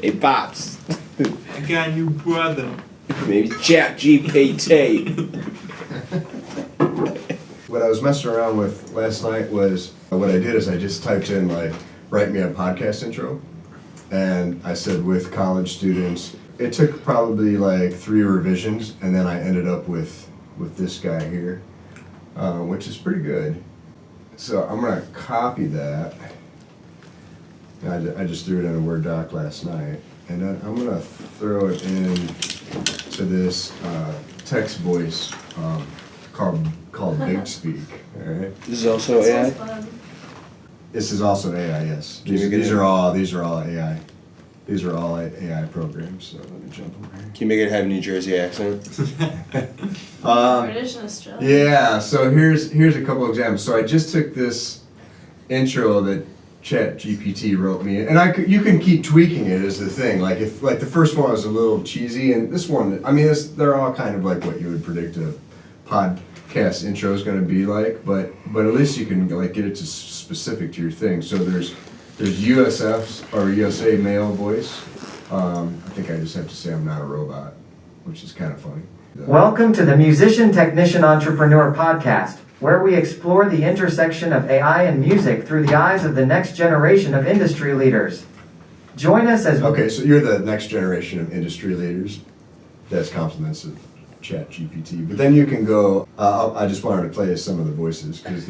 Hey, Pops. I got a new brother. Maybe ChatGPT. What I was messing around with last night was, what I did is I just typed in, like, write me a podcast intro. And I said with college students. It took probably like 3 revisions, and then I ended up with this guy here, which is pretty good. So I'm gonna copy that. I just threw it in a Word doc last night, and then I'm gonna throw it in to this text voice called BigSpeak. All right. This is also AI. This is also AI. Yes. These are all AI. These are all AI programs. So let me jump over here. Can you make it have a New Jersey accent? British and Australian. Yeah. So here's a couple examples. So I just took this intro that ChatGPT wrote me, and you can keep tweaking it is the thing. Like the first one was a little cheesy, and this one, I mean, they're all kind of like what you would predict a podcast intro is going to be like, but at least you can like get it to specific to your thing. So there's USF's or USA male voice. I think I just have to say I'm not a robot, which is kind of funny. Welcome to the Musician Technician Entrepreneur Podcast, where we explore the intersection of AI and music through the eyes of the next generation of industry leaders. Join us as... Okay, so you're the next generation of industry leaders. That's compliments of ChatGPT. But then you can go... I just wanted to play some of the voices, because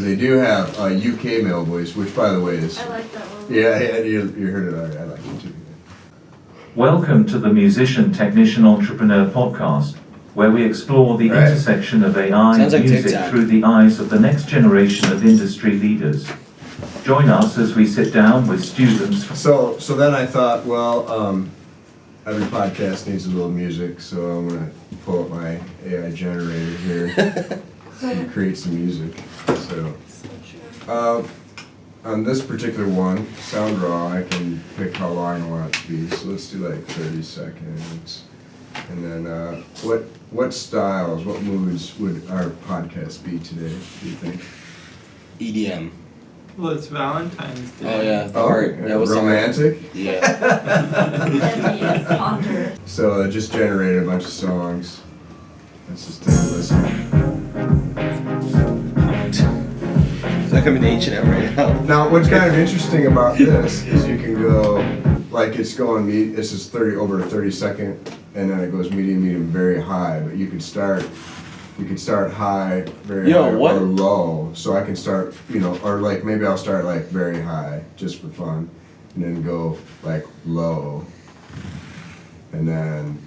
they do have a UK male voice, which, by the way, is... I like that one. Yeah, you heard it already. I like it too. Welcome to the Musician Technician Entrepreneur Podcast, where we explore the intersection of AI and music TikTok through the eyes of the next generation of industry leaders. Join us as we sit down with students. So then I thought, well, every podcast needs a little music, so I'm going to pull up my AI generator here and create some music. So, on this particular one, Soundraw, I can pick how long I want it to be. So let's do like 30 seconds. And then what styles, what moods would our podcast be today, do you think? EDM. Well, it's Valentine's Day. Oh yeah, the heart. That was romantic? Yeah. Ponder. So it just generated a bunch of songs. Let's just take a listen. It's like I'm in H&M right now. Now, what's kind of interesting about this is you can go, like it's going, this is over a 30 second, and then it goes medium, very high, but you could start high, very high, or low. So I can start, or like maybe I'll start like very high, just for fun, and then go like low, and then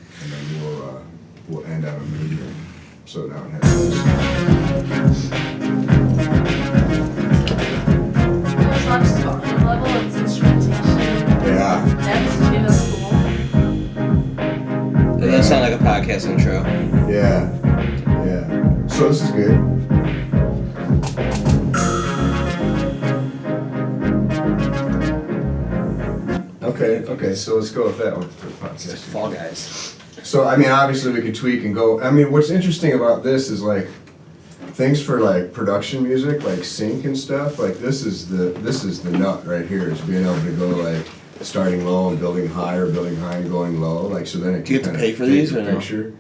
we'll end on a medium. So now it has It's not just volume level, it's instrumentation. Yeah. Depth too, that's cool. That sounds like a podcast intro. Yeah. So this is good. Okay. So let's go with that one for the podcast. Fall Guys. So I mean, obviously we could tweak and go. I mean, what's interesting about this is like things for like production music, like sync and stuff. Like this is the nut right here, is being able to go like starting low and building high, or building high and going low. Like so then it Do you can have to kind pay of for fit these the or no? picture.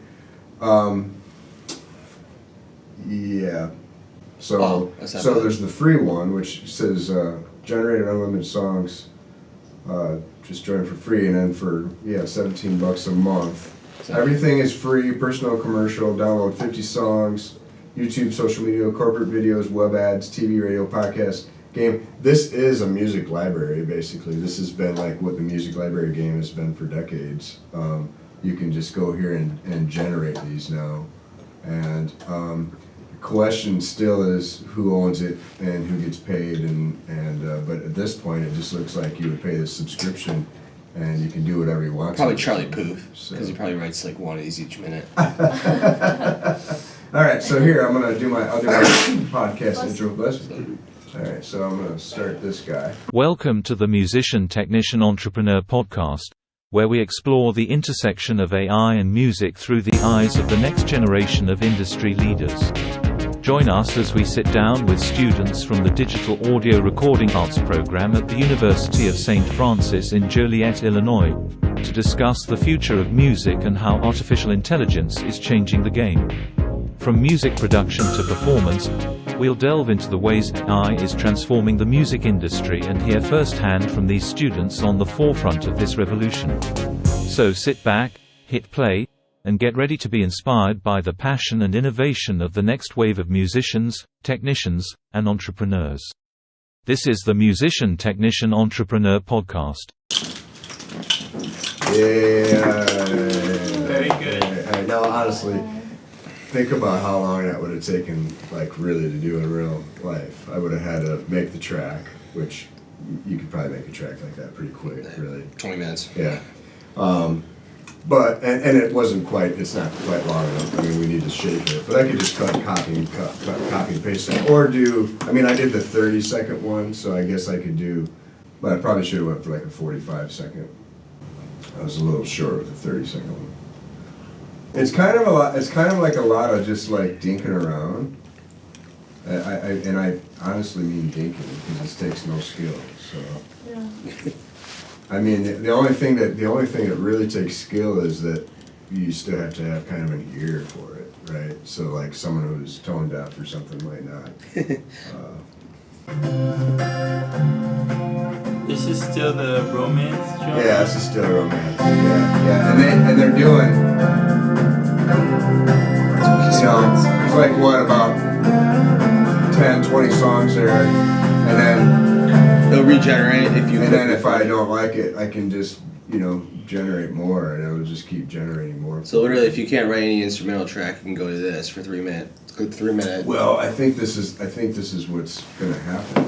Yeah. So Wow, that's not so bad. there's the free one, which says generate unlimited songs. Just join for free, and then for $17 a month. Everything is free, personal, commercial. Download 50 songs, YouTube, social media, corporate videos, web ads, TV, radio, podcast, game. This is a music library, basically. This has been like what the music library game has been for decades. You can just go here and generate these now. And the question still is who owns it and who gets paid, but at this point it just looks like you would pay the subscription and you can do whatever you want. Probably Charlie Puth, because he probably writes like one of these each minute. All right, so here I'll do my podcast intro. Bless you. All right, so I'm gonna start this guy. Welcome to the Musician Technician Entrepreneur Podcast, where we explore the intersection of AI and music through the eyes of the next generation of industry leaders. Join us as we sit down with students from the Digital Audio Recording Arts program at the University of St. Francis in Joliet, Illinois, to discuss the future of music and how artificial intelligence is changing the game. From music production to performance, we'll delve into the ways AI is transforming the music industry and hear firsthand from these students on the forefront of this revolution. So sit back, hit play, and get ready to be inspired by the passion and innovation of the next wave of musicians, technicians, and entrepreneurs. This is the Musician Technician Entrepreneur Podcast. Yeah. Very good. No, honestly, think about how long that would have taken, like, really to do in real life. I would have had to make the track, which you could probably make a track like that pretty quick, really. 20 minutes. Yeah. But it wasn't quite, it's not quite long enough. I mean, we need to shape it. But I could just copy and paste it. Or do, I mean, I did the 30-second one, so I guess I could do, but I probably should have went for like a 45-second. I was a little short with the 30-second one. It's kind of a lot, it's kind of like a lot of just like dinking around. I honestly mean dinking because this takes no skill, so. Yeah. I mean, the only thing that really takes skill is that you still have to have kind of an ear for it, right? So like someone who's tone deaf or something might not. This is still the romance genre? Yeah, this is still romance. Yeah, and they're doing, you know, there's like what, about 10, 20 songs there, and then It'll regenerate if you. And then if I don't like it, I can just, you know, generate more, and it'll just keep generating more. So literally, if you can't write any instrumental track, you can go to this for 3 minutes. 3 minutes. Well, I think this is what's going to happen.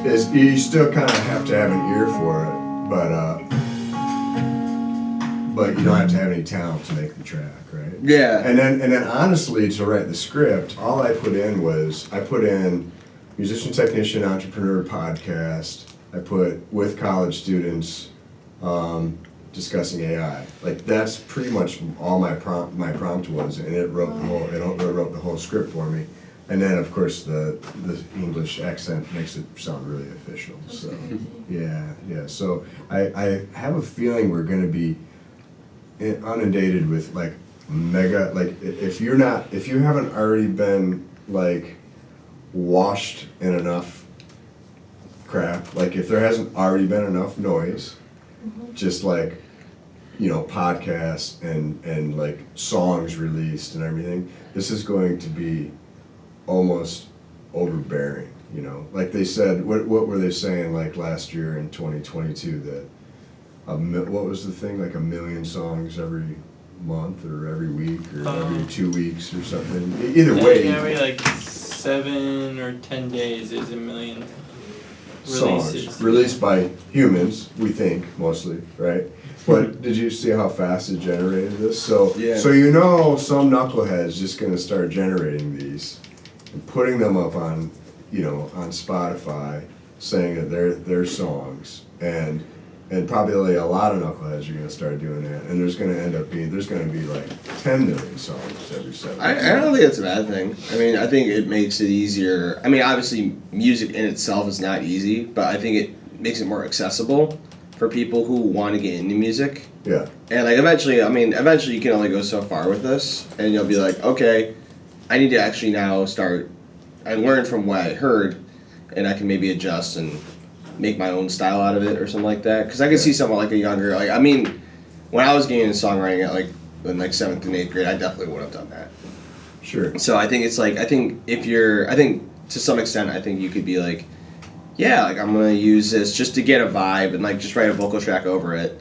Is you still kind of have to have an ear for it, but you don't have to have any talent to make the track, right? Yeah. And then honestly, to write the script, all I put in musician, technician, entrepreneur podcast. I put with college students discussing AI. Like that's pretty much all my prompt was, and it wrote the whole script for me. And then of course the English accent makes it sound really official. So yeah. So I have a feeling we're going to be inundated with like mega, like if you haven't already been like washed in enough crap, like if there hasn't already been enough noise, just like, you know, podcasts and like songs released and everything, this is going to be almost overbearing, you know. Like they said, what were they saying like last year in 2022 that what was the thing, like 1 million songs every month or every week or every 2 weeks or something? Either way. Every like 7 or 10 days is 1 million songs releases. released by humans, we think, mostly, right? But did you see how fast it generated this? So you know some knucklehead's just going to start generating these and putting them up on, you know, on Spotify, saying that they're their songs, and probably a lot of knuckleheads are going to start doing that, and there's going to be like 10 million songs every 7 I don't think that's a bad thing. I mean, I think it makes it easier. I mean, obviously, music in itself is not easy, but I think it makes it more accessible for people who want to get into music. Yeah. And like eventually you can only go so far with this, and you'll be like, okay, I need to actually now start. I learned from what I heard, and I can maybe adjust and make my own style out of it or something like that. Because I can see someone like a younger, like, I mean, when I was getting into songwriting at like in like 7th and 8th grade, I definitely would have done that. Sure. So I think it's like, I think to some extent, I think you could be like, yeah, like I'm gonna use this just to get a vibe and like just write a vocal track over it,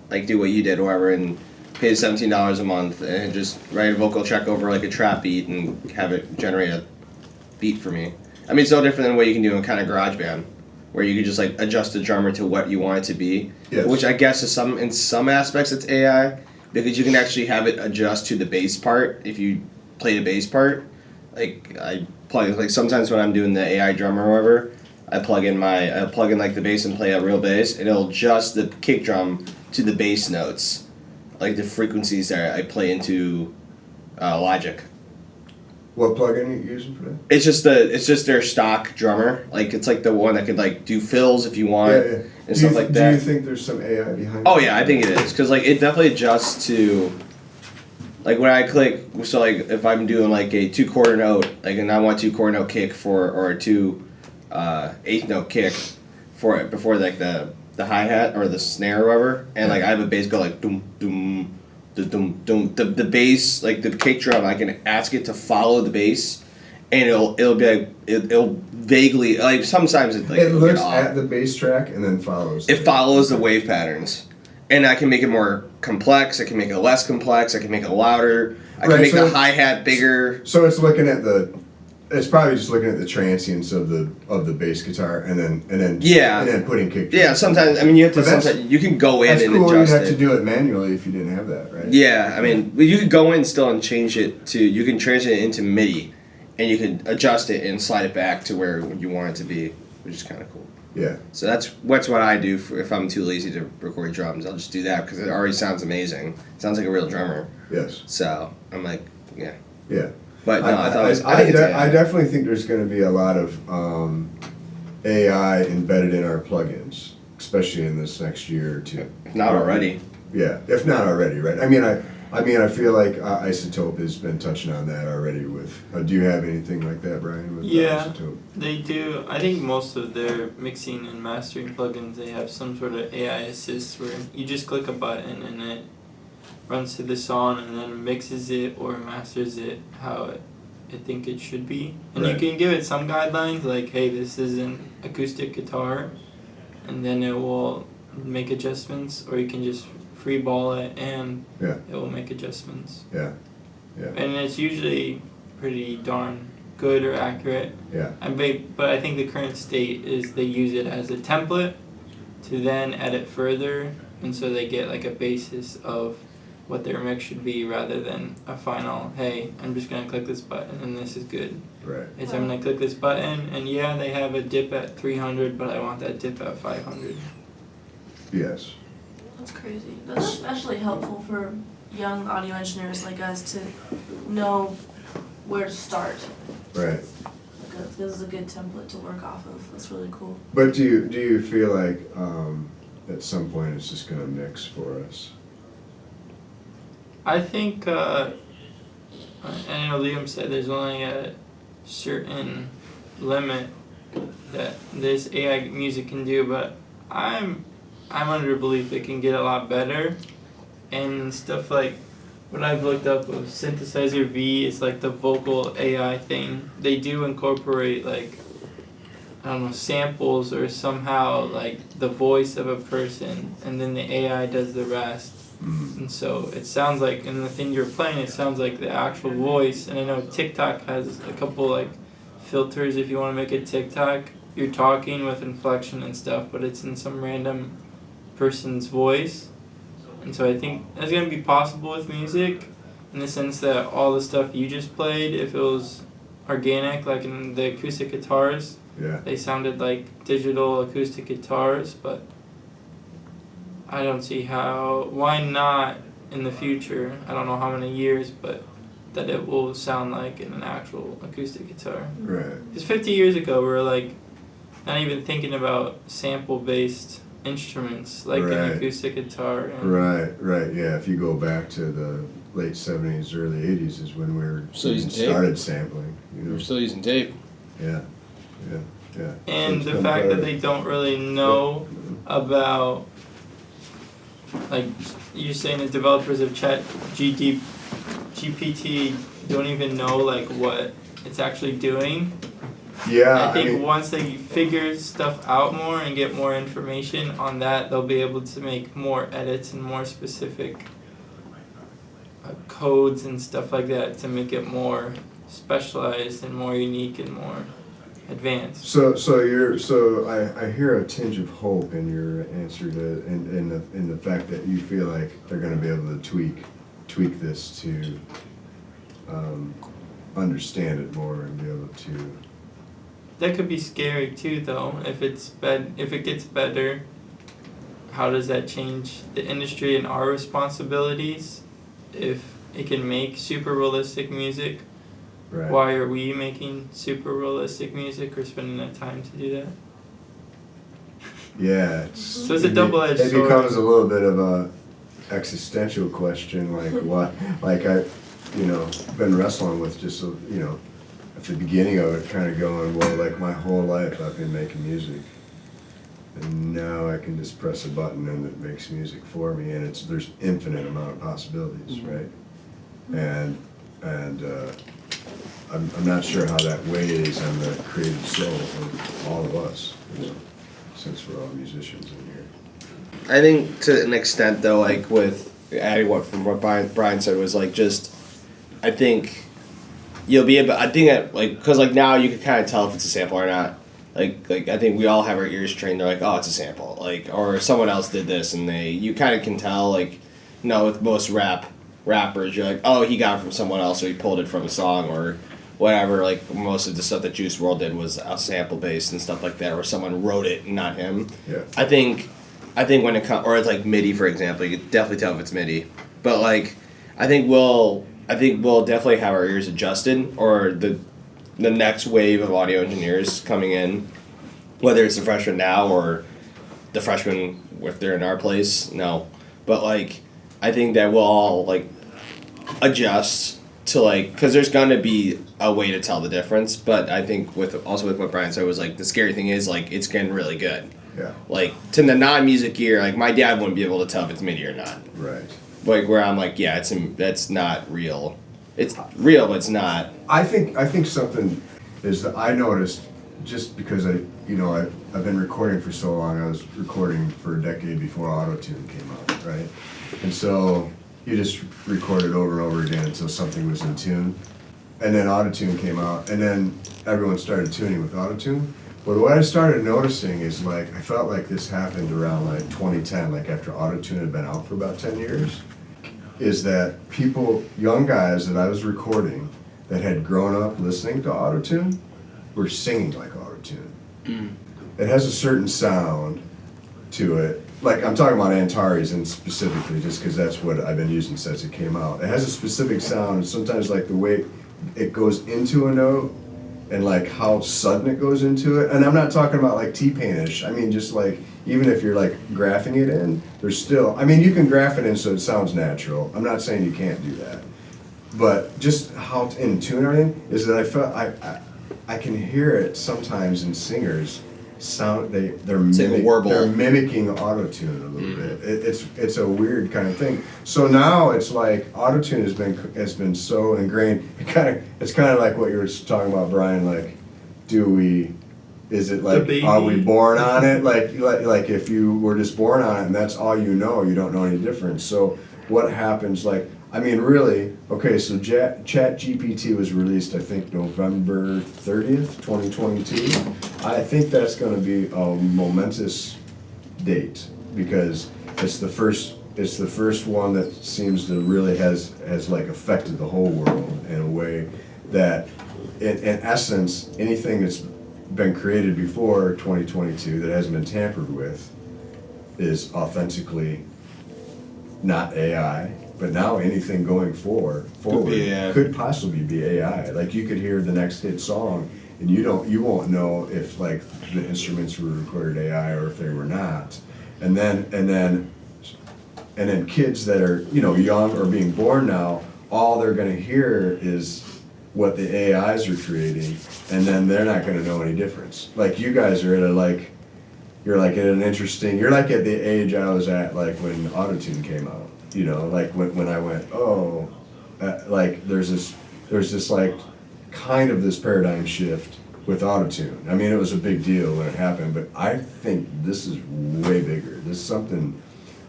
like do what you did or whatever, and pay $17 a month and just write a vocal track over like a trap beat and have it generate a beat for me. I mean, it's no different than what you can do in kind of GarageBand, where you can just like adjust the drummer to what you want it to be. Yes. Which I guess in some aspects it's AI, because you can actually have it adjust to the bass part if you play the bass part. Like I plug, like sometimes when I'm doing the AI drum or whatever, I plug in like the bass and play a real bass, and it'll adjust the kick drum to the bass notes like the frequencies that I play into Logic. What plugin are you using for that? It's just their stock drummer. Like it's like the one that could like do fills if you want and stuff like that. Do you think there's some AI behind? Oh yeah, I think it is because like it definitely adjusts to. Like when I click, so like if I'm doing like a 2/4 note, like and I want 2/4 note kick for or a 2/8 note kick for it before like the hi-hat or the snare or whatever, and like I have a bass go like doom doom doom doom. The bass, like the kick drum, I can ask it to follow the bass, and it'll be like it'll vaguely like sometimes it like it looks at the bass track and then follows. It follows the wave patterns, and I can make it more complex. I can make it less complex. I can make it louder. I can make the hi-hat bigger. So it's looking at it's probably just looking at the transients of the bass guitar and then putting kick drums. Yeah, sometimes I mean you have to sometimes you can go in and cool. adjust You'd have it. to do it manually if you didn't have that, right? Yeah, I mean you could go in still and change it to you can transit it into MIDI, and you can adjust it and slide it back to where you want it to be, which is kind of cool. Yeah. So that's what I do if I'm too lazy to record drums. I'll just do that because it already sounds amazing. It sounds like a real drummer. Yes. So I'm like, yeah. Yeah. But no, I definitely think there's going to be a lot of AI embedded in our plugins, especially in this next year or two. If not already. Yeah, if not already, right? I mean, I feel like Izotope has been touching on that already. With do you have anything like that, Brian? With Izotope? They do. I think most of their mixing and mastering plugins, they have some sort of AI assist where you just click a button and it runs to the song and then mixes it or masters it how I think it should be. And you can give it some guidelines like, hey, this is an acoustic guitar, and then it will make adjustments, or you can just free ball it and it will make adjustments. Yeah. And it's usually pretty darn good or accurate. Yeah. But I think the current state is they use it as a template to then edit further, and so they get like a basis of what their mix should be rather than a final, hey, I'm just going to click this button and this is good. Right. It's I'm going to click this button and yeah, they have a dip at 300, but I want that dip at 500. Yes. That's crazy. That's especially helpful for young audio engineers like us to know where to start. Right. This is a good template to work off of. That's really cool. But do you feel like at some point it's just going to mix for us? I think, I know Liam said there's only a certain limit that this AI music can do, but I'm under the belief it can get a lot better, and stuff like what I've looked up of Synthesizer V is like the vocal AI thing. They do incorporate like, I don't know, samples or somehow like the voice of a person, and then the AI does the rest. And so it sounds like, in the thing you're playing, it sounds like the actual voice. And I know TikTok has a couple like filters if you want to make a TikTok. You're talking with inflection and stuff, but it's in some random person's voice. And so I think that's going to be possible with music, in the sense that all the stuff you just played, if it was organic, like in the acoustic guitars, they sounded like digital acoustic guitars, but I don't see why not in the future, I don't know how many years, but that it will sound like in an actual acoustic guitar. Right. Because 50 years ago, we were like not even thinking about sample-based instruments like an acoustic guitar. And Right, yeah. If you go back to the late 70s, early 80s is when we were started sampling. We're still using tape. Yeah. And the fact that they don't really know about, like you're saying, the developers of ChatGPT don't even know like what it's actually doing. Yeah. I think once they figure stuff out more and get more information on that, they'll be able to make more edits and more specific codes and stuff like that to make it more specialized and more unique and more advanced. So I hear a tinge of hope in your answer to in the fact that you feel like they're going to be able to tweak this to understand it more and be able to. That could be scary too, though. If it gets better, how does that change the industry and our responsibilities? If it can make super realistic music, Right. why are we making super realistic music or spending that time to do that? Yeah. So it's a double-edged It sword. becomes a little bit of a existential question, like what, like I, been wrestling with just, at the beginning of it, kind of going, well, like my whole life I've been making music, and now I can just press a button and it makes music for me, and there's infinite amount of possibilities, right? And I'm not sure how that weighs on the creative soul of all of us, since we're all musicians in here. I think to an extent though, like with adding what Brian said was like just, I think you'll be able. I think that like because like now you can kind of tell if it's a sample or not. Like I think we all have our ears trained. They're like, oh, it's a sample. Like or someone else did this, and you kind of can tell. Like with most rappers, you're like, oh, he got it from someone else, or he pulled it from a song or whatever. Like most of the stuff that Juice WRLD did was a sample based and stuff like that, or someone wrote it, not him. Yeah. I think when it comes, or it's like MIDI, for example, you can definitely tell if it's MIDI. But like, I think we'll definitely have our ears adjusted, or the next wave of audio engineers coming in, whether it's the freshmen now or the freshmen if they're in our place, no. But like, I think that we'll all like adjust to like, because there's gonna be a way to tell the difference. But I think with what Brian said was like the scary thing is like it's getting really good. Yeah. Like to the non-music ear, like my dad wouldn't be able to tell if it's MIDI or not. Right. Like where I'm like, yeah, that's not real. It's real, but it's not. I think something is that I noticed just because I've been recording for so long. I was recording for a decade before Autotune came out, right? And so you just recorded over and over again until something was in tune. And then Autotune came out, and then everyone started tuning with Autotune. But what I started noticing is like I felt like this happened around like 2010, like after Autotune had been out for about 10 years, is that young guys that I was recording that had grown up listening to Autotune were singing like Autotune. It has a certain sound to it. Like I'm talking about Antares and specifically just because that's what I've been using since it came out. It has a specific sound, and sometimes like the way it goes into a note and like how sudden it goes into it. And I'm not talking about like T-Pain-ish. I mean just like even if you're like graphing it in, there's still, I mean you can graph it in so it sounds natural. I'm not saying you can't do that. But just how in tune everything is that I felt I can hear it sometimes in singers sound they're mimicking Autotune a little bit. It's a weird kind of thing. So now it's like Autotune has been so ingrained. It's kind of like what you were talking about, Brian. Like, is it like are we born on it? Like if you were just born on it and that's all you don't know any difference. So what happens? Like I mean, really, okay, so ChatGPT was released, I think, November 30th, 2022. I think that's going to be a momentous date because it's the first one that seems to really has like affected the whole world in a way that, in essence, anything that's been created before 2022 that hasn't been tampered with is authentically not AI. But now anything going forward could possibly be AI. Like you could hear the next hit song, and you won't know if like the instruments were recorded AI or if they were not. And then kids that are young or being born now, all they're gonna hear is what the AIs are creating, and then they're not gonna know any difference. Like you guys are at you're like at the age I was at like when Autotune came out. Like when I went, like there's this like kind of this paradigm shift with Autotune. I mean, it was a big deal when it happened, but I think this is way bigger. This is something,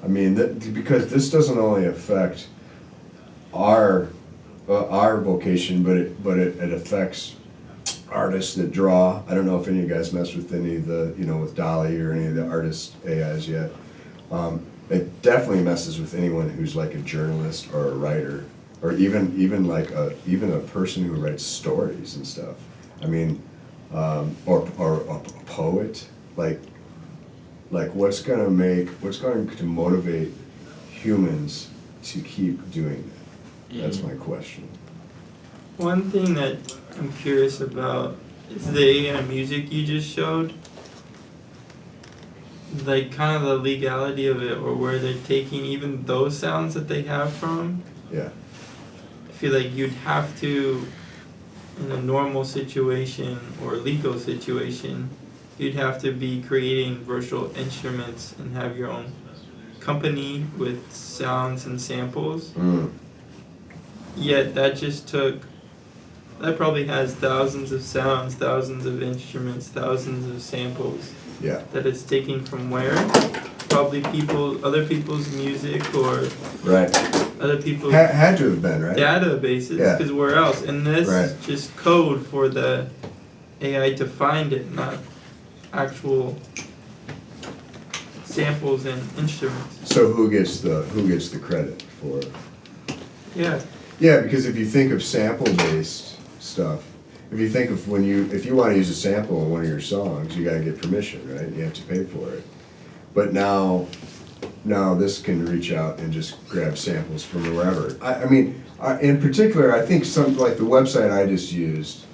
I mean, because this doesn't only affect our vocation, but it affects artists that draw. I don't know if any of you guys mess with any of the, with Dolly or any of the artist AIs yet. It definitely messes with anyone who's like a journalist or a writer, or even like a person who writes stories and stuff. I mean, or a poet. Like Like, what's going to motivate humans to keep doing that? That's my question. One thing that I'm curious about is the AI music you just showed. Like, kind of the legality of it, or where they're taking even those sounds that they have from. Yeah. I feel like you'd have to, in a normal situation or legal situation, you'd have to be creating virtual instruments and have your own company with sounds and samples. Yet that probably has thousands of sounds, thousands of instruments, thousands of samples. Yeah. That it's taking from where? Probably other people's music, or right. Other people's had to have been, right? Databases, because where else? And this is just code for the AI to find it, not actual samples and instruments. So who gets the credit for it? Yeah. Yeah, because if you think of sample-based stuff, if you think of if you want to use a sample in one of your songs, you got to get permission, right? You have to pay for it. But now this can reach out and just grab samples from wherever. I mean, in particular, I think something like the website I just used,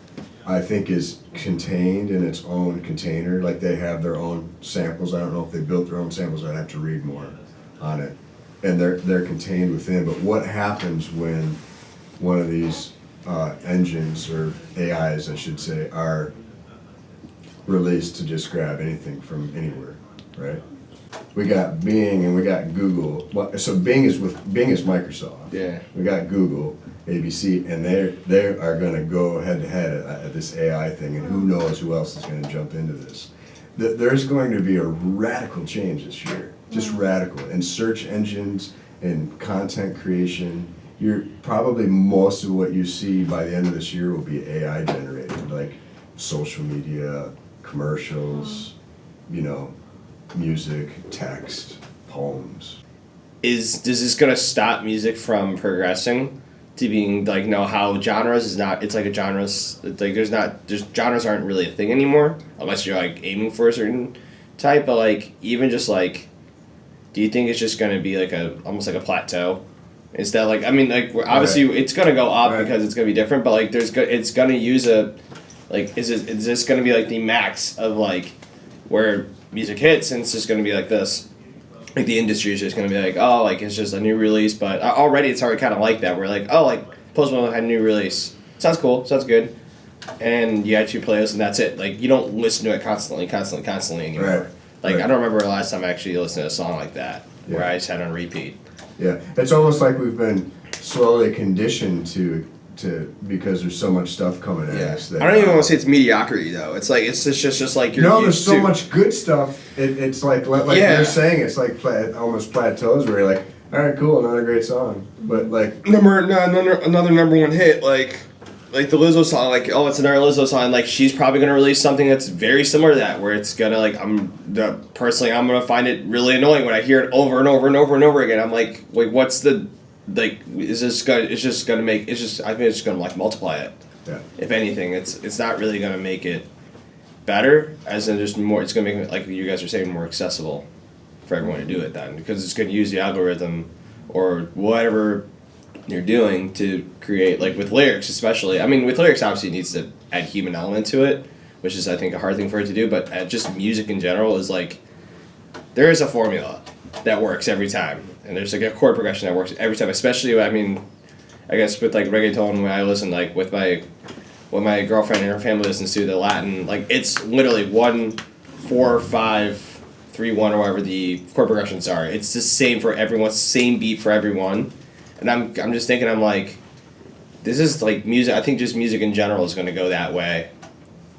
I think is contained in its own container. Like, they have their own samples. I don't know if they built their own samples. I'd have to read more on it. And they're contained within. But what happens when one of these engines, or AIs, I should say, are released to just grab anything from anywhere, right? We got Bing and we got Google. So Bing is Microsoft. Yeah. We got Google, ABC, and they are going to go head to head at this AI thing, and who knows who else is going to jump into this. There's going to be a radical change this year, just radical, in search engines and content creation. You're probably, most of what you see by the end of this year will be AI generated, like social media, commercials, music, text, poems. Does this gonna stop music from progressing to being like, how genres is not? It's like a genres. It's like genres aren't really a thing anymore unless you're like aiming for a certain type. But like, even just like, do you think it's just gonna be like almost like a plateau? Is that like, obviously it's gonna go up because it's gonna be different, but like it's gonna use is this gonna be like the max of like where music hits, and it's just gonna be like this? Like, the industry is just gonna be like, oh, like it's just a new release, but already it's already kind of like that. We're like, oh, like Post Malone had a new release, sounds cool, sounds good, and you actually play this, and that's it. Like, you don't listen to it constantly anymore. Right. Like, I don't remember the last time I actually listened to a song like that where I just had it on repeat. Yeah, it's almost like we've been slowly conditioned to because there's so much stuff coming at us. That, I don't even want to say it's mediocrity though. It's like it's just like you're. No, there's so much good stuff. It's like you're saying, it's like almost plateaus where you're like, all right, cool, another great song, but like another number one hit, like the Lizzo song, like, oh, it's another Lizzo song, like she's probably gonna release something that's very similar to that, where it's gonna like I'm gonna find it really annoying when I hear it over and over and over and over again. I'm like what's the like? Is this gonna? It's just gonna make. It's just. I think it's just gonna like multiply it. Yeah. If anything, it's not really gonna make it better. As in, just more. It's gonna make it, like you guys are saying, more accessible for everyone to do it then, because it's gonna use the algorithm or whatever you're doing to create, like with lyrics especially. I mean, with lyrics obviously it needs to add human element to it, which is I think a hard thing for it to do. But just music in general is like there is a formula that works every time. And there's like a chord progression that works every time, especially, I mean, I guess with like reggaeton, when I listen, like with my girlfriend and her family listens to the Latin, like it's literally 1, 4, 5, 3, 1, or whatever the chord progressions are. It's the same for everyone, same beat for everyone. And I'm just thinking, I'm like, this is like music. I think just music in general is going to go that way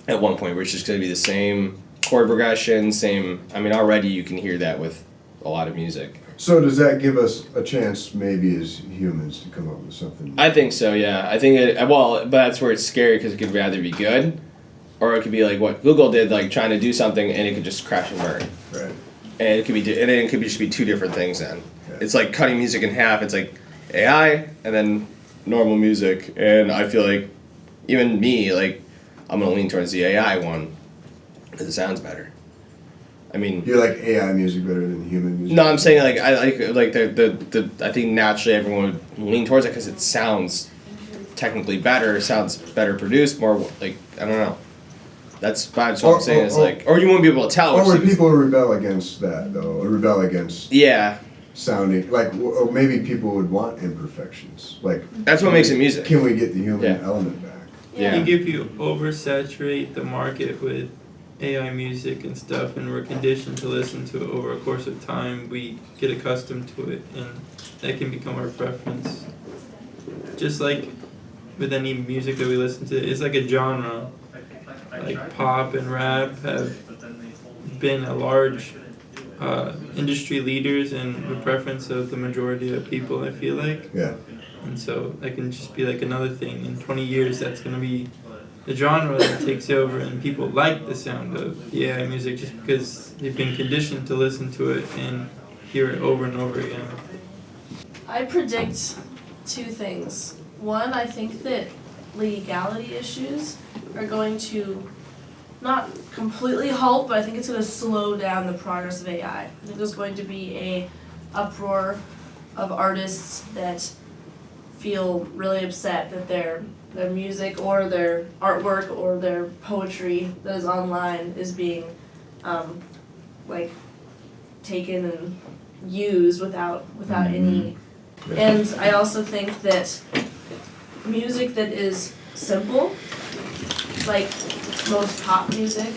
at one point, where it's just going to be the same chord progression, same. I mean, already you can hear that with a lot of music. So does that give us a chance, maybe as humans, to come up with something? I think so, yeah. I think but that's where it's scary, because it could either be good, or it could be like what Google did, like trying to do something and it could just crash and burn. Right. And it could just be two different things then. Yeah. It's like cutting music in half. It's like AI and then normal music. And I feel like even me, like I'm gonna lean towards the AI one because it sounds better. I mean, You like AI music better than human music? no, I'm saying like I like the I think naturally everyone would lean towards it because it sounds technically better, sounds better produced, more like I don't know. That's what I'm saying is like, or you won't be able to tell. Or would people rebel against that though? Or rebel against sounding like, or maybe people would want imperfections. Like that's what makes it music. Can we get the human element back? I think if you oversaturate the market with AI music and stuff, and we're conditioned to listen to it over a course of time, we get accustomed to it, and that can become our preference. Just like with any music that we listen to, it's like a genre. Like pop and rap have been a large industry leaders and the preference of the majority of people, I feel like. Yeah. And so that can just be like another thing. In 20 years, that's going to be the genre that takes over, and people like the sound of the AI music just because they've been conditioned to listen to it and hear it over and over again. I predict two things. One, I think that legality issues are going to not completely halt, but I think it's going to slow down the progress of AI. I think there's going to be a uproar of artists that feel really upset that their music or their artwork or their poetry that is online is being like taken and used without any. And I also think that music that is simple, like most pop music,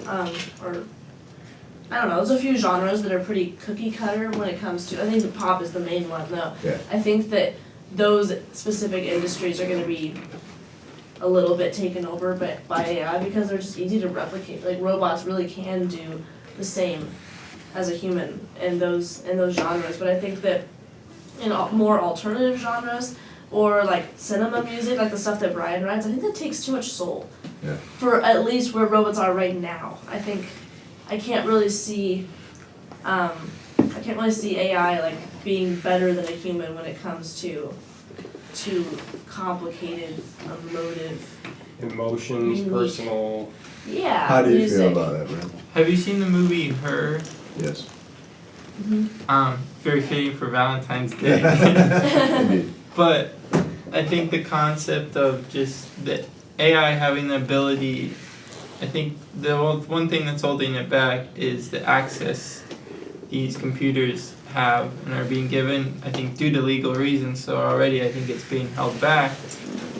or I don't know, there's a few genres that are pretty cookie cutter when it comes to, I think the pop is the main one though. Yeah. I think that those specific industries are going to be a little bit taken over by AI because they're just easy to replicate. Like robots really can do the same as a human in those genres, but I think that in more alternative genres or like cinema music, like the stuff that Brian writes, I think that takes too much soul. Yeah. For at least where robots are right now. I think I can't really see AI like being better than a human when it comes to complicated, emotions, unique. personal. Yeah. How do you music. feel about that, man? Have you seen the movie Her? Yes. Very fitting for Valentine's Day. Indeed. But I think the concept of just the AI having the ability, I think the one thing that's holding it back is the access these computers have and are being given, I think due to legal reasons, so already I think it's being held back.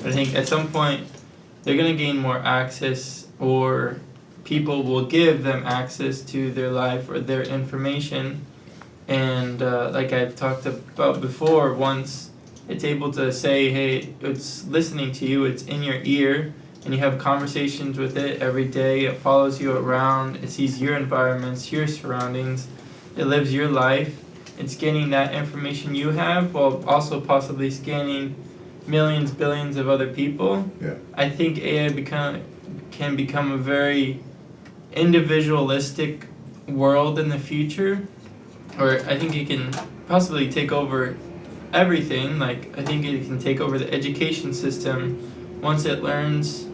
But I think at some point they're going to gain more access, or people will give them access to their life or their information. And like I've talked about before, once it's able to say, hey, it's listening to you, it's in your ear, and you have conversations with it every day, it follows you around, it sees your environments, your surroundings, it lives your life, it's scanning that information you have while also possibly scanning millions, billions of other people. Yeah. I think AI can become a very individualistic world in the future, or I think it can possibly take over everything. Like I think it can take over the education system once it learns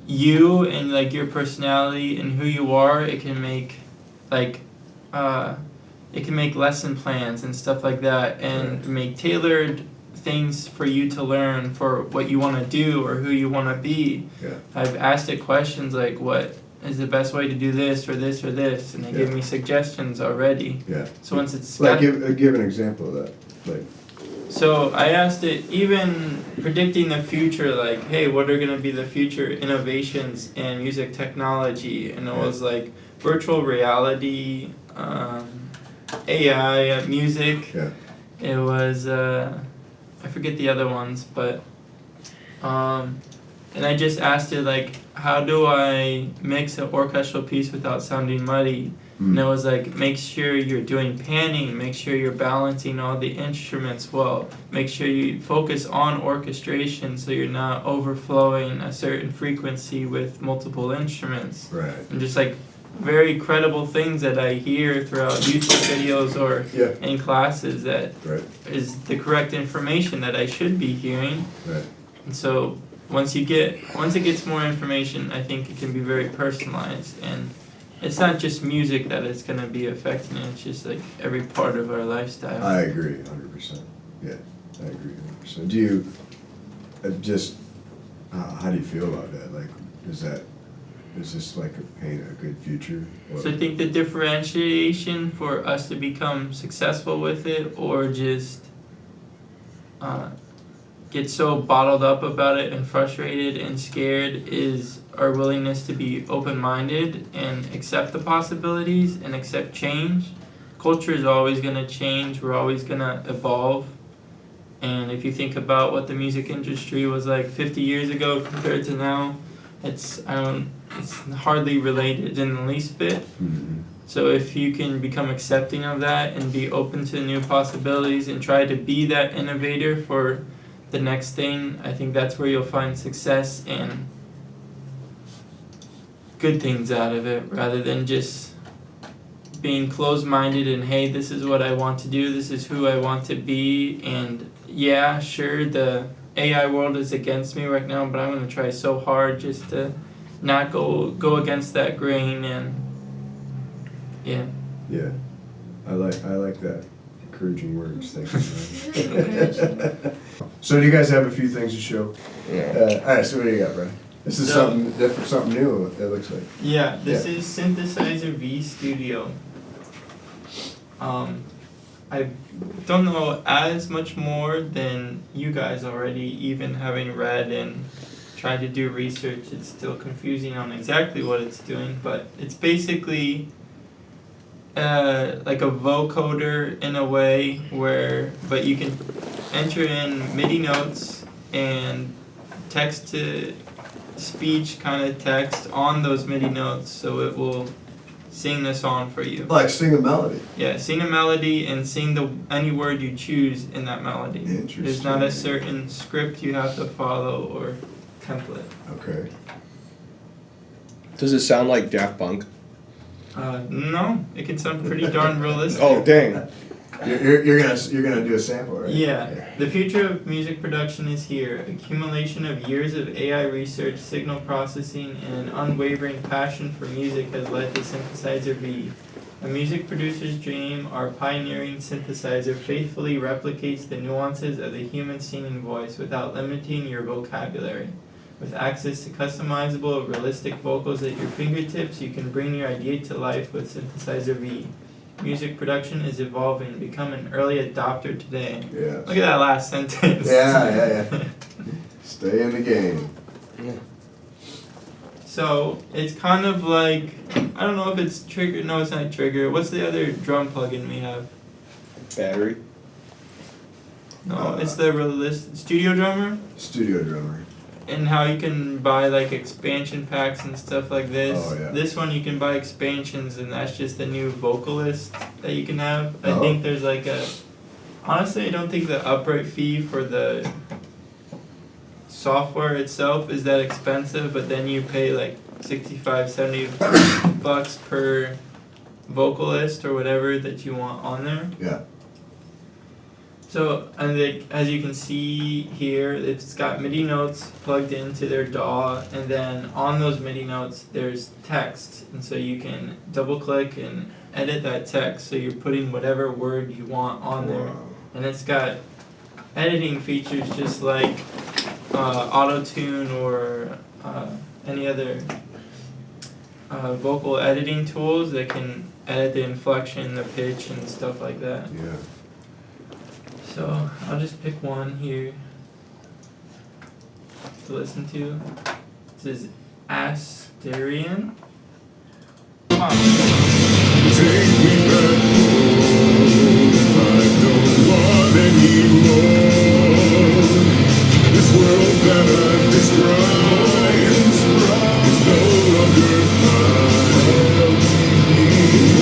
you and like your personality and who you are. It can make lesson plans and stuff like that, and make tailored things for you to learn for what you want to do or who you want to be. Yeah. I've asked it questions like, what is the best way to do this or this or this, and they give me suggestions already. Yeah. So once it's like give an example of that. Like. So I asked it, even predicting the future, like, hey, what are going to be the future innovations in music technology? And it was like virtual reality, AI, music. Yeah. It was, I forget the other ones, but, and I just asked it, like, how do I mix an orchestral piece without sounding muddy? And it was like, make sure you're doing panning, make sure you're balancing all the instruments well, make sure you focus on orchestration so you're not overflowing a certain frequency with multiple instruments. Right. And just like very credible things that I hear throughout YouTube videos or in classes that is the correct information that I should be hearing. Right. And so once it gets more information, I think it can be very personalized, and it's not just music that it's gonna be affecting. It's just like every part of our lifestyle. I agree, 100%. Yeah, I agree 100%. Do you how do you feel about that? Like, is this like paint a good future? So I think the differentiation for us to become successful with it, or just get so bottled up about it and frustrated and scared, is our willingness to be open-minded and accept the possibilities and accept change. Culture is always going to change. We're always going to evolve. And if you think about what the music industry was like 50 years ago compared to now, it's hardly related in the least bit. Mm-hmm. So if you can become accepting of that and be open to new possibilities and try to be that innovator for the next thing, I think that's where you'll find success and good things out of it, rather than just being closed-minded and, hey, this is what I want to do, this is who I want to be, and yeah, sure, the AI world is against me right now, but I'm going to try so hard just to not go against that grain. And yeah. I like that. Encouraging words. Thank you. Encouraging. So do you guys have a few things to show? Yeah. All right, so what do you got, Brian? This is something different, something new, it looks like. Yeah, this is Synthesizer V Studio. I don't know as much more than you guys already, even having read and tried to do research. It's still confusing on exactly what it's doing, but it's basically like a vocoder in a way but you can enter in MIDI notes and text to speech kind of text on those MIDI notes, so it will sing the song for you. Like sing a melody. Yeah, sing a melody and sing any word you choose in that melody. Interesting. There's not a certain script you have to follow or template. Okay. Does it sound like Daft Punk? No, it can sound pretty darn realistic. Oh, dang. You're gonna do a sample, right? Yeah. The future of music production is here. Accumulation of years of AI research, signal processing, and an unwavering passion for music has led to Synthesizer V. A music producer's dream, our pioneering synthesizer faithfully replicates the nuances of the human singing voice without limiting your vocabulary. With access to customizable, realistic vocals at your fingertips, you can bring your idea to life with Synthesizer V. Music production is evolving. Become an early adopter today. Yeah. Look at that last sentence. Yeah. Stay in the game. Yeah. So it's kind of like, I don't know if it's Trigger. No, it's not Trigger. What's the other drum plugin we have? Battery. No, it's the Studio Drummer. Studio Drummer. And how you can buy like expansion packs and stuff like this. Oh, yeah. This one you can buy expansions, and that's just a new vocalist that you can have. I Oh. think there's like honestly, I don't think the upright fee for the software itself is that expensive, but then you pay like $65-$70 per vocalist or whatever that you want on there. Yeah. So, and as you can see here, it's got MIDI notes plugged into their DAW, and then on those MIDI notes, there's text. And so you can double click and edit that text, so you're putting whatever word you want on there. Wow. And it's got editing features just like Autotune or any other vocal editing tools that can edit the inflection, the pitch, and stuff like that. Yeah. So I'll just pick one here to listen to. This is Asterian. Take me back home, I don't want any more. This world that I describe is no longer mine.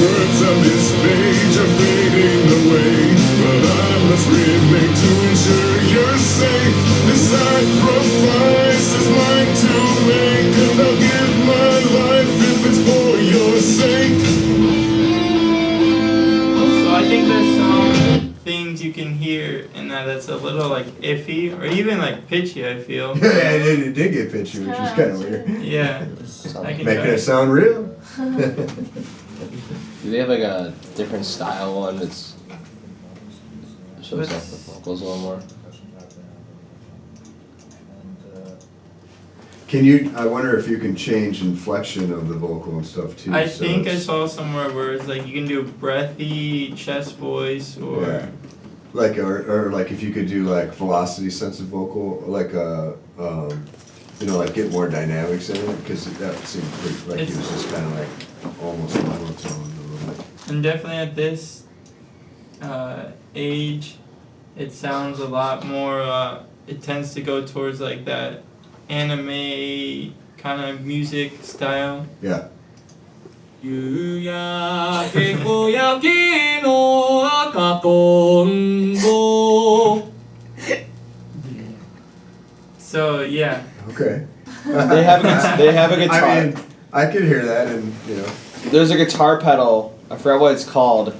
Words on this page are fading away, but I must remain to ensure you're safe. This sacrifice is mine to make, and I'll give my life if it's for your sake. So I think there's some things you can hear in that's a little like iffy or even like pitchy, I feel. Yeah, it did get pitchy, which is kind of weird. Yeah. I can Making try. it sound real. Do they have like a different style one that's shows off the vocals a little more? Can you? I wonder if you can change inflection of the vocal and stuff too. I so think I it's- saw somewhere where it's like you can do breathy chest voice or Yeah. Like or like if you could do like velocity sensitive vocal, like like get more dynamics in it, because that seemed pretty, like he was just kind of like almost monotone a little bit. and definitely at this age, it sounds a lot more. It tends to go towards like that anime kind of music style. Yeah. 夕焼け小焼きの赤とんぼ So yeah, Okay. They have a guitar. I mean, I could hear that, and There's a guitar pedal. I forgot what it's called,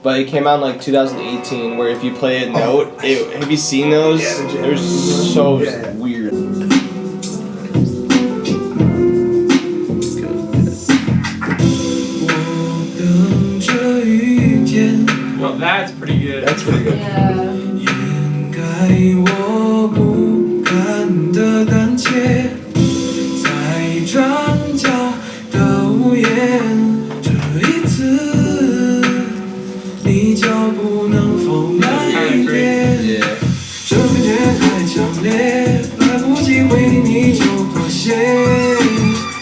but it came out in like 2018. Where if you play a note, have you seen those? They're so weird. well that's pretty good. That's pretty good. Yeah. 掩盖我不敢的胆怯，在转角的屋檐，这一次你就不能否慢一点。 Yeah. 这感觉太强烈，来不及回应你就妥协，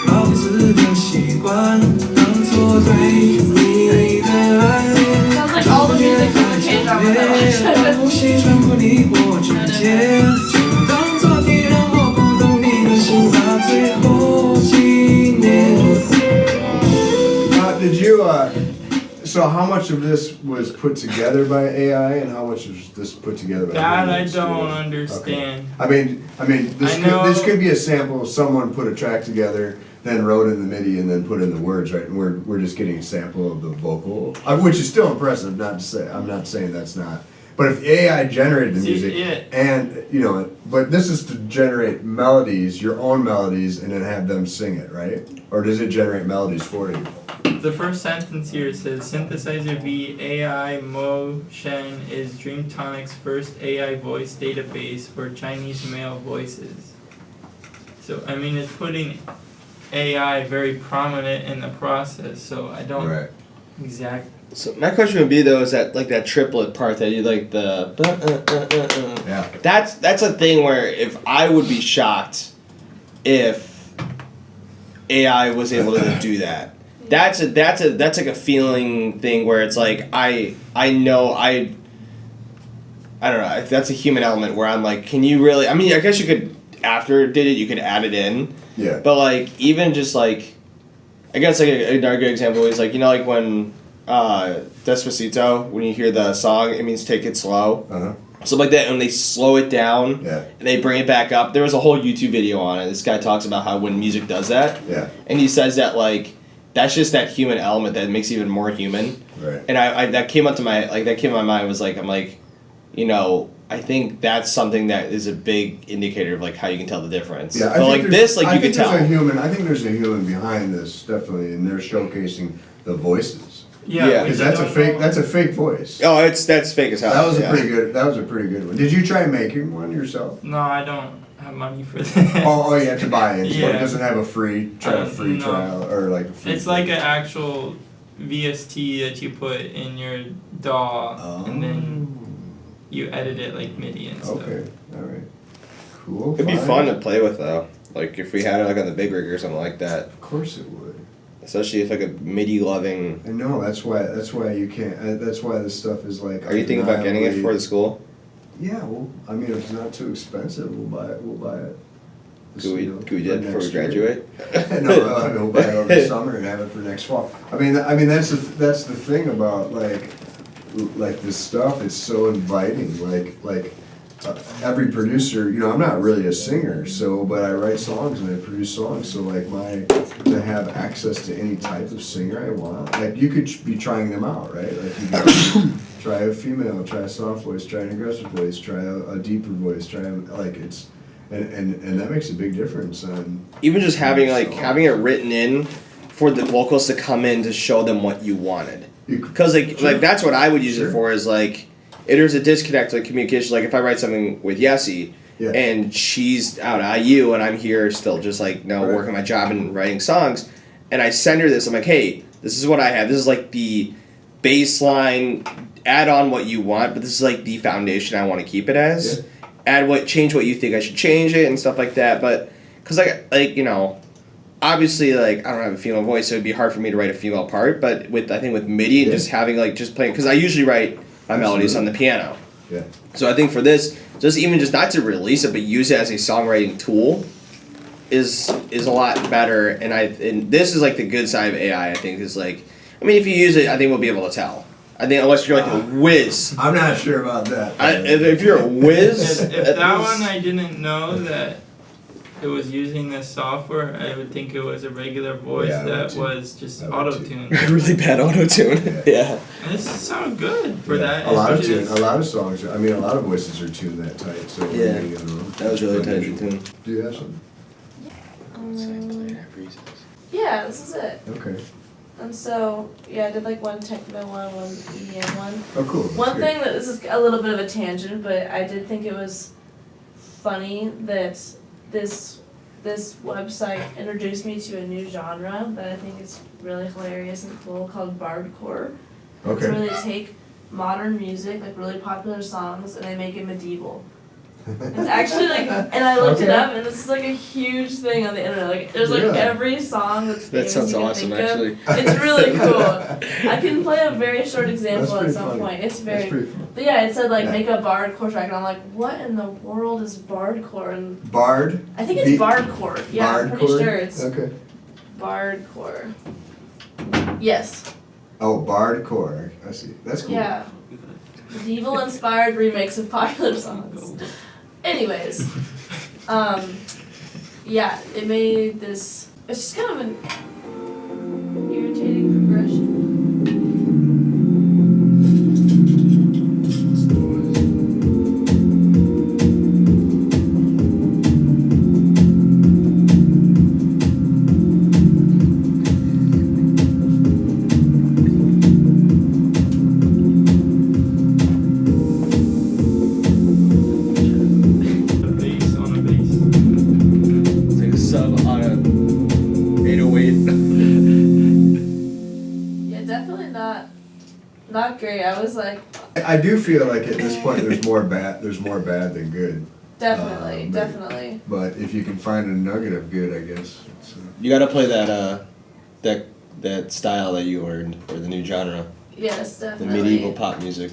老夫子的习惯当作对你的爱恋。 Sounds like all the music from the K-drama that I 呼吸穿过你我之间，就当作体让我不懂你的心法，最后纪念。 did you? So how much of this was put together by AI, and how much was this put together by? That I humans? don't Yeah. understand. Okay. I mean, this I know- this could be a sample of someone put a track together, then wrote in the MIDI, and then put in the words, right? And we're just getting a sample of the vocal, which is still impressive. Not to say I'm not saying that's not. But if AI generated the See, music, yeah. and but this is to generate melodies, your own melodies, and then have them sing it, right? Or does it generate melodies for you? The first sentence here says Synthesizer V AI Motion is Dreamtonic's first AI voice database for Chinese male voices. So I mean it's putting AI very prominent in the process, so I don't exactly. So my question would be though, is that like that triplet part that you like the Yeah. That's a thing where if I would be shocked if AI was able to do that. That's like a feeling thing where it's like I know I don't know if that's a human element where I'm like, can you really? I mean, I guess you could after it did it, you could add it in. Yeah. But like even just like, I guess like another good example is like like when Despacito, when you hear the song, it means take it slow. Something like that, and they slow it down and they bring it back up. There was a whole YouTube video on it. This guy talks about how when music does that, and he says that like that's just that human element that makes it even more human. Right. And I that came up to my mind was like I'm like, I think that's something that is a big indicator of like how you can tell the difference. Yeah, but like this, like you can tell. I think there's a human behind this definitely, and they're showcasing the voices. Yeah, because that's a fake. That's a fake voice. Oh, that's fake as hell. That was a pretty good. That was a pretty good one. Did you try making one yourself? No, I don't have money for that. Oh, you have to buy it. Yeah. It doesn't have a free No. trial or like a free. It's like an actual VST that you put in your DAW, and then you edit it like MIDI and stuff. Okay, all right, cool. It'd be fun to play with though. Like if we had it like on the big rig or something like that. Of course it would. Especially if like a MIDI loving. I know that's why you can't. That's why this stuff is like. Are you thinking about getting it for the school? Yeah, well, I mean, if it's not too expensive, we'll buy it. We'll buy it. Could we do that before we next year. graduate? No, we'll buy it over the summer and have it for next fall. I mean that's the thing about like this stuff. It's so inviting. Like every producer, I'm not really a singer, but I write songs and I produce songs. So like to have access to any type of singer I want, like you could be trying them out, right? Like you could try a female, try a soft voice, try an aggressive voice, try a deeper voice, and that makes a big difference. Even just having it written in for the vocals to come in to show them what you wanted. Because like that's what I would use it for is like, there's a disconnect like communication. Like if I write something with Yessie and she's out at IU and I'm here still just like working my job and writing songs, and I send her this, I'm like, hey, this is what I have. This is like the baseline. Add on what you want, but this is like the foundation I want to keep it as. Change what you think I should change it and stuff like that. But because like you know. Obviously, like, I don't have a female voice, so it'd be hard for me to write a female part, but I think with MIDI and just having, like, just playing, because I usually write my melodies on the piano. Yeah. So I think for this, just not to release it, but use it as a songwriting tool is a lot better, and this is, like, the good side of AI, I think, is, like, I mean, if you use it, I think we'll be able to tell. I think unless you're, like, a whiz. I'm not sure about that. If you're a whiz. if that one I didn't know that it was using this software, I would think it was a regular voice that was just auto-tuned. Really bad auto-tune. Yeah. And this sounds good for that. A lot of songs. I mean, a lot of voices are tuned that tight. So that was really tight tuned. Do you have something? Yeah, this is it. Okay. And so, I did like one techno one EDM one. Oh, cool. One thing that this is a little bit of a tangent, but I did think it was funny that this website introduced me to a new genre that I think is really hilarious and cool called Bardcore. Okay. It's where they take modern music, like really popular songs, and they make it medieval. It's actually like, and I looked it up, and this is like a huge thing on the internet. Like, there's like every song that's famous sounds you can awesome, think actually. of. It's really cool. I can play a very short example at some point. It's very. But yeah, it said like make a Bardcore track, and I'm like, what in the world is Bardcore? And Bard? I think it's Bardcore. Yeah, I'm pretty sure it's Bardcore. Yes. Oh, Bardcore. I see. That's cool. Yeah. Medieval inspired remakes of popular songs. Anyways, it made this. It's just kind of an irritating progression. Not great. I was like. I do feel like at this point there's more bad than good. Definitely. But if you can find a nugget of good, I guess. You got to play that style that you learned, or the new genre. Yes, definitely. The medieval pop music.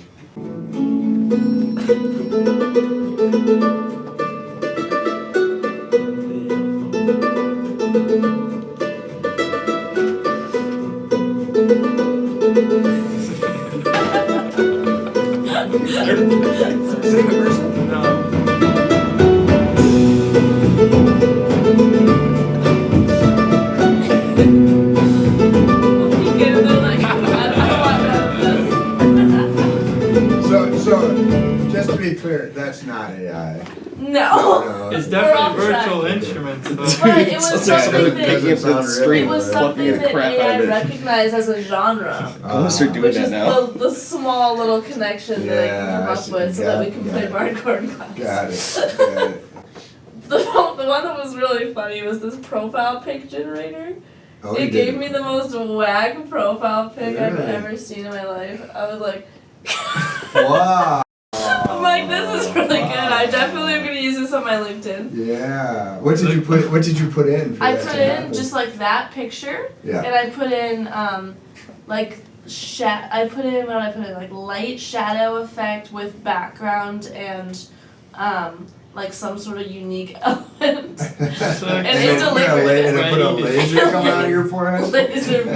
Same person? No. So just to be clear, that's not AI. No. It's definitely virtual instruments. But it was something that crap out AI of it. recognized as a genre. I'll start doing Which that is now. the small little connection that I can come up with so that we can play Bardcore in class. Got it. The one that was really funny was this profile pic generator. Oh, it gave me the most whack profile pic I've ever seen in my life. I was like, wow. I'm like, this is really good. I definitely am gonna use this on my LinkedIn. Yeah. What did you put in? I put in just like that picture. Yeah. And I put in like like light shadow effect with background and like some sort of unique element. And it delivered it. And then put a laser coming out of your forehead? Laser beam.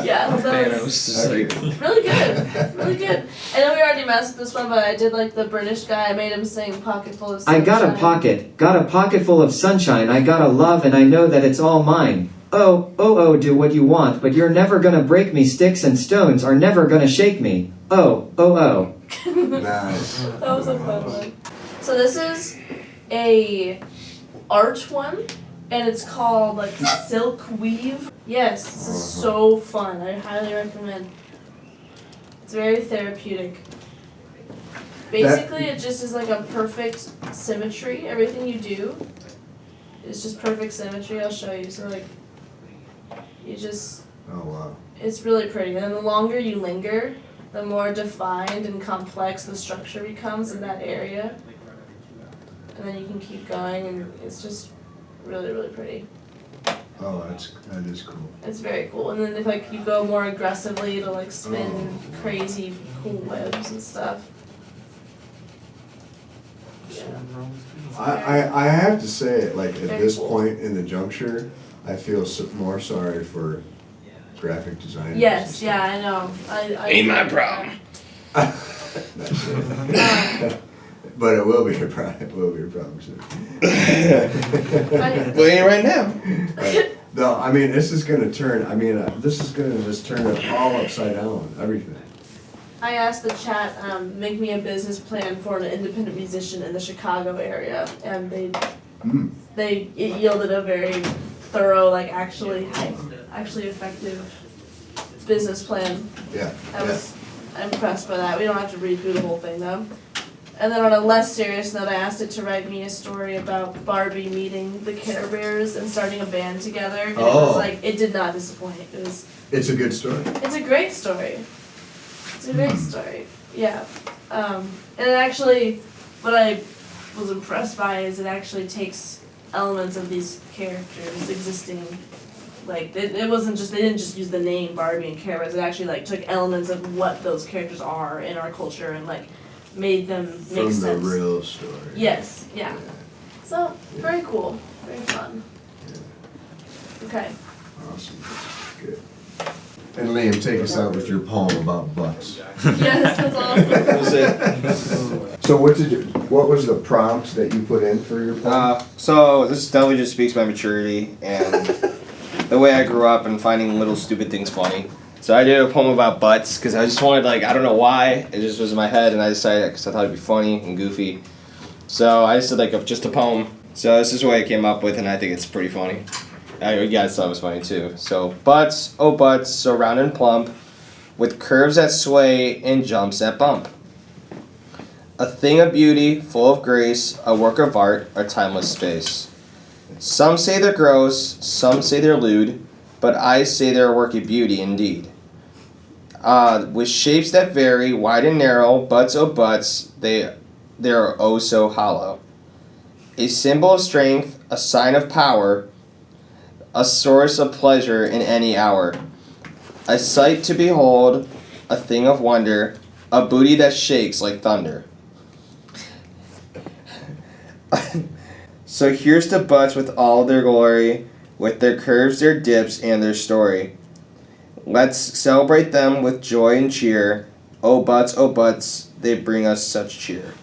Yeah, that was just like really good. Really good. I know we already messed with this one, but I did like the British guy. I made him sing Pocket Full of Sunshine. I got a pocket full of sunshine. I got a love and I know that it's all mine. Oh, do what you want, but you're never gonna break me. Sticks and stones are never gonna shake me. Oh. Nice. That was a fun one. So this is a art one. and it's called like Silk Weave. Yes, this is so fun. I highly recommend. It's very therapeutic. Basically, it just is like a perfect symmetry. Everything you do is just perfect symmetry. I'll show you. So like, you just. Oh wow. It's really pretty. And the longer you linger, the more defined and complex the structure becomes in that area. And then you can keep going, and it's just really, really pretty. Oh, that is cool. It's very cool. And then if like you go more aggressively, it'll like spin crazy cool webs and stuff. Yeah. I have to say, like at Very this cool. point in the juncture, I feel more sorry for graphic designers. Yes, yeah, I know. I Ain't my problem. That's it. But it will be a problem. It will be a problem soon. Well, ain't right now. No, I mean this is gonna turn. I mean this is gonna just turn it all upside down. Everything. I asked the chat, make me a business plan for an independent musician in the Chicago area, and it yielded a very thorough, like actually effective business plan. Yeah. I was impressed by that. We don't have to read through the whole thing though. And then on a less serious note, I asked it to write me a story about Barbie meeting the Care Bears and starting a band together. And it was like, it did not disappoint. It's a good story. It's a great story. It's a great story. Yeah. And it actually, what I was impressed by is it actually takes elements of these characters existing. Like, it wasn't just, they didn't just use the name Barbie and Care Bears. It actually, like, took elements of what those characters are in our culture and, like, made them make sense. From the real story. Yes, yeah. So, very cool. Very fun. Okay. Awesome. Good. And Liam, take us out with your poem about butts. Yes, that's awesome. That was it. So what was the prompt that you put in for your poem? So this definitely just speaks my maturity and the way I grew up and finding little stupid things funny. So I did a poem about butts because I just wanted, like, I don't know why, it just was in my head, and I decided because I thought it'd be funny and goofy. So I just did like just a poem. So this is what I came up with, and I think it's pretty funny. You guys thought it was funny too. So butts, oh butts, so round and plump, with curves that sway and jumps that bump. A thing of beauty, full of grace, a work of art, a timeless space. Some say they're gross, some say they're lewd, but I say they're a work of beauty indeed. With shapes that vary, wide and narrow, butts, oh butts, they're oh so hollow. A symbol of strength, a sign of power, a source of pleasure in any hour. A sight to behold, a thing of wonder, a booty that shakes like thunder. So here's to butts with all their glory, with their curves, their dips, and their story. Let's celebrate them with joy and cheer. Oh butts, they bring us such cheer.